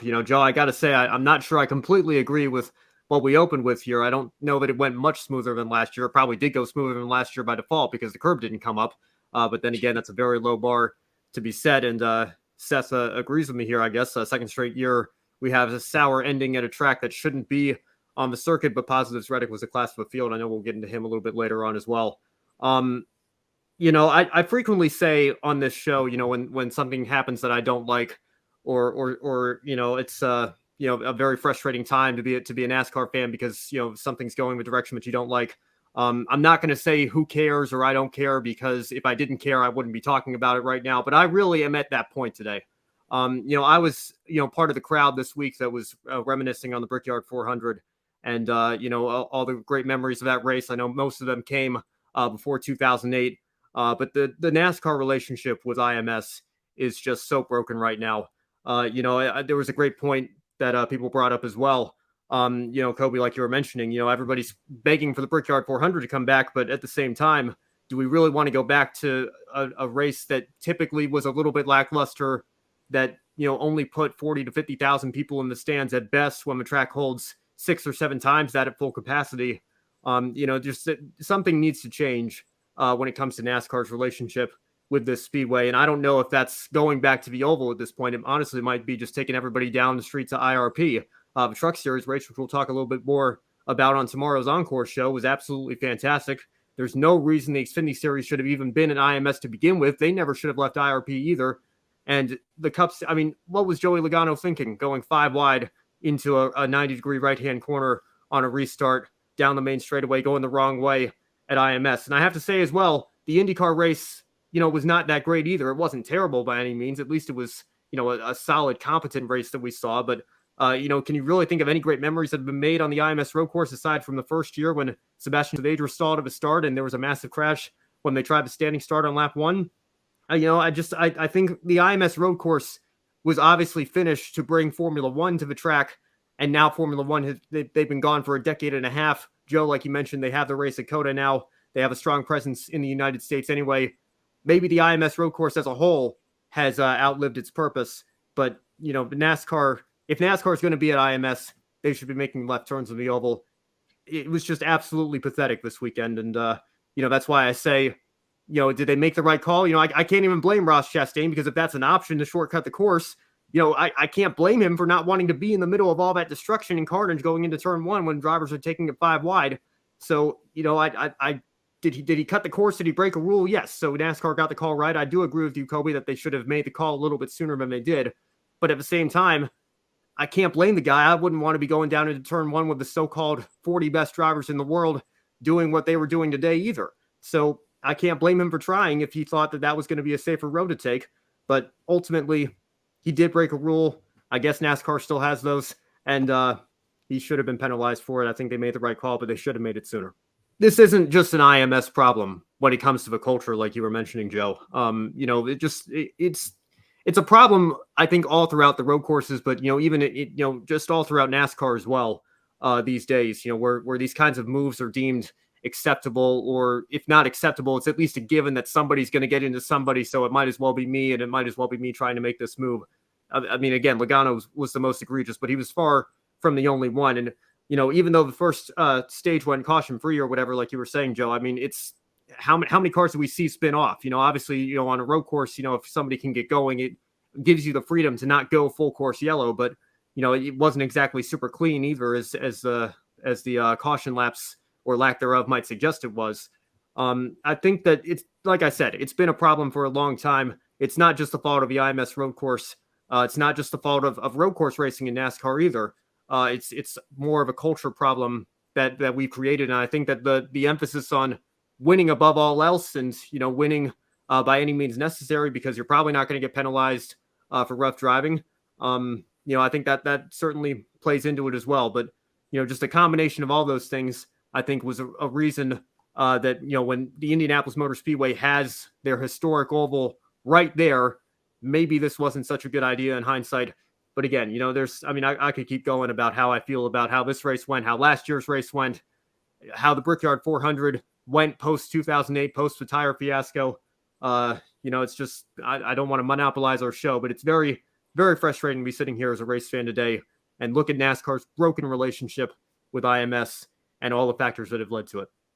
Joe, I got to say, I'm not sure I completely agree with what we opened with here. I don't know that it went much smoother than last year. It probably did go smoother than last year by default because the curb didn't come up. But then again, that's a very low bar to be set. And Seth agrees with me here, I guess. Second straight year, we have a sour ending at a track that shouldn't be on the circuit, but Positives Reddick was a class of a field. I know we'll get into him a little bit later on as well. I frequently say on this show, when something happens that I don't like, or it's a very frustrating time to be a NASCAR fan because something's going the direction that you don't like. I'm not going to say who cares or I don't care, because if I didn't care, I wouldn't be talking about it right now. But I really am at that point today. I was part of the crowd this week that was reminiscing on the Brickyard 400, and all the great memories of that race. I know most of them came before 2008. But the NASCAR relationship with IMS is just so broken right now. There was a great point that people brought up as well. Kobe, like you were mentioning, everybody's begging for the Brickyard 400 to come back, but at the same time, do we really want to go back to a race that typically was a little bit lackluster, that only put 40 to 50,000 people in the stands at best when the track holds 6 or 7 times that at full capacity? Just something needs to change when it comes to NASCAR's relationship with this speedway. And I don't know if that's going back to the oval at this point. It honestly might be just taking everybody down the street to IRP. The Truck Series race, which we'll talk a little bit more about on tomorrow's Encore show, was absolutely fantastic. There's no reason the Xfinity Series should have even been an IMS to begin with. They never should have left IRP either. And the Cups, what was Joey Logano thinking going 5 wide into a 90-degree right-hand corner on a restart down the main straightaway, going the wrong way at IMS? And I have to say as well, the IndyCar race, was not that great either. It wasn't terrible by any means. At least it was, a solid, competent race that we saw. But, can you really think of any great memories that have been made on the IMS road course aside from the first year when Sebastian Vettel stalled at the start and there was a massive crash when they tried the standing start on lap 1? I think the IMS road course was obviously finished to bring Formula One to the track. And now Formula One, they've been gone for a decade and a half. Joe, like you mentioned, they have the race at COTA now. They have a strong presence in the United States anyway. Maybe the IMS road course as a whole has outlived its purpose. But, NASCAR, if NASCAR is going to be at IMS, they should be making left turns on the oval. It was just absolutely pathetic this weekend. And, that's why I say, did they make the right call? I can't even blame Ross Chastain, because if that's an option to shortcut the course, I can't blame him for not wanting to be in the middle of all that destruction and carnage going into turn 1 when drivers are taking it 5 wide. So, did he cut the course? Did he break a rule? Yes. So NASCAR got the call right. I do agree with you, Kobe, that they should have made the call a little bit sooner than they did. But at the same time, I can't blame the guy. I wouldn't want to be going down into turn 1 with the so-called 40 best drivers in the world doing what they were doing today either. So I can't blame him for trying if he thought that was going to be a safer road to take. But ultimately, he did break a rule. I guess NASCAR still has those, and he should have been penalized for it. I think they made the right call, but they should have made it sooner. This isn't just an IMS problem when it comes to the culture, like you were mentioning, Joe. It's a problem, I think, all throughout the road courses, but even just all throughout NASCAR as well these days. Where these kinds of moves are deemed acceptable, or if not acceptable, it's at least a given that somebody's going to get into somebody, so it might as well be me, and it might as well be me trying to make this move. Again, Logano was the most egregious, but he was far from the only one. And even though the first stage went caution-free or whatever, like you were saying, Joe, it's how many cars do we see spin off? Obviously, on a road course, if somebody can get going, it gives you the freedom to not go full course yellow. But it wasn't exactly super clean either, as the caution laps or lack thereof might suggest it was. I think that it's, like I said, it's been a problem for a long time. It's not just the fault of the IMS road course. It's not just the fault of road course racing in NASCAR either. It's more of a culture problem that we've created. And I think that the emphasis on winning above all else, and, winning by any means necessary, because you're probably not going to get penalized for rough driving. I think that certainly plays into it as well. But, just a combination of all those things, I think, was a reason that, when the Indianapolis Motor Speedway has their historic oval right there, maybe this wasn't such a good idea in hindsight. But again, I could keep going about how I feel about how this race went, how last year's race went, how the Brickyard 400 went post 2008, post the tire fiasco. It's just, I don't want to monopolize our show, but it's very very frustrating to be sitting here as a race fan today and look at NASCAR's broken relationship with IMS and all the factors that have led to it.